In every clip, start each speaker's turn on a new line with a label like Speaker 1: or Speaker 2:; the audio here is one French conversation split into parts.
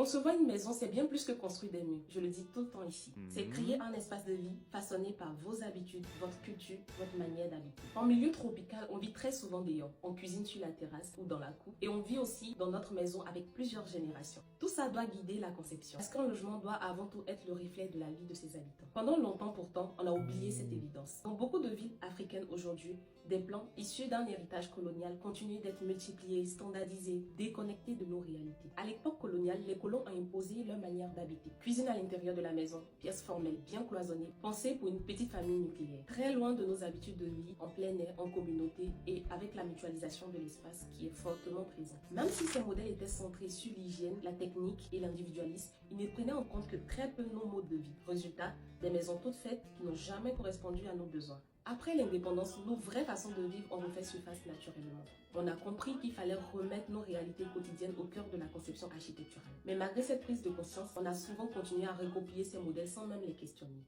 Speaker 1: Concevoir une maison, c'est bien plus que construire des murs. Je le dis tout le temps ici. C'est créer un espace de vie façonné par vos habitudes, votre culture, votre manière d'habiter. En milieu tropical, on vit très souvent dehors. On cuisine sur la terrasse ou dans la cour. Et on vit aussi dans notre maison avec plusieurs générations. Tout ça doit guider la conception. Parce qu'un logement doit avant tout être le reflet de la vie de ses habitants. Pendant longtemps pourtant, on a oublié cette évidence. Dans beaucoup de villes africaines aujourd'hui, des plans issus d'un héritage colonial continuent d'être multipliés, standardisés, déconnectés de nos réalités. À l'époque coloniale, les colons ont imposé leur manière d'habiter. Cuisine à l'intérieur de la maison, pièces formelles bien cloisonnées, pensées pour une petite famille nucléaire. Très loin de nos habitudes de vie, en plein air, en communauté et avec la mutualisation de l'espace qui est fortement présente. Même si ces modèles étaient centrés sur l'hygiène, la technique et l'individualisme, ils ne prenaient en compte que très peu nos modes de vie. Résultat, des maisons toutes faites qui n'ont jamais correspondu à nos besoins. Après l'indépendance, nos vraies façons de vivre ont refait surface naturellement. On a compris qu'il fallait remettre nos réalités quotidiennes au cœur de la conception architecturale. Mais malgré cette prise de conscience, on a souvent continué à recopier ces modèles sans même les questionner.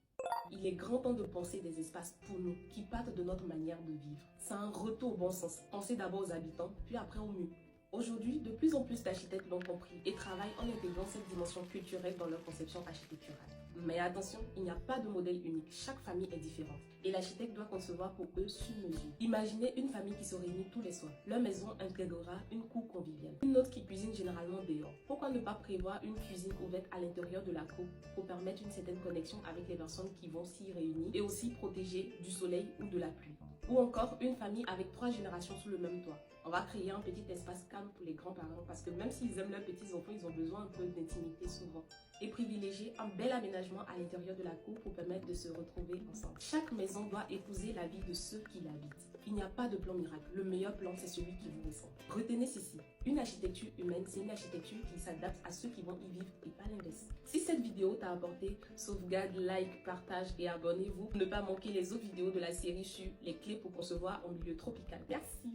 Speaker 1: Il est grand temps de penser des espaces pour nous, qui partent de notre manière de vivre. C'est un retour au bon sens. Pensez d'abord aux habitants, puis après aux murs. Aujourd'hui, de plus en plus d'architectes l'ont compris et travaillent en intégrant cette dimension culturelle dans leur conception architecturale. Mais attention, il n'y a pas de modèle unique, chaque famille est différente. Et l'architecte doit concevoir pour eux sur mesure. Imaginez une famille qui se réunit tous les soirs. Leur maison intégrera une cour conviviale. Une autre qui cuisine généralement dehors. Pourquoi ne pas prévoir une cuisine ouverte à l'intérieur de la cour pour permettre une certaine connexion avec les personnes qui vont s'y réunir et aussi protéger du soleil ou de la pluie? Ou encore une famille avec 3 générations sous le même toit. On va créer un petit espace calme pour les grands-parents parce que même s'ils aiment leurs petits-enfants, ils ont besoin un peu d'intimité souvent. Et privilégier un bel aménagement à l'intérieur de la cour pour permettre de se retrouver ensemble. Chaque maison doit épouser la vie de ceux qui l'habitent. Il n'y a pas de plan miracle. Le meilleur plan, c'est celui qui vous ressemble. Retenez ceci. Une architecture humaine, c'est une architecture qui s'adapte à ceux qui vont y vivre et pas l'inverse. Si cette vidéo t'a apporté, sauvegarde, like, partage et abonnez-vous pour ne pas manquer les autres vidéos de la série sur les clés pour concevoir en milieu tropical. Merci.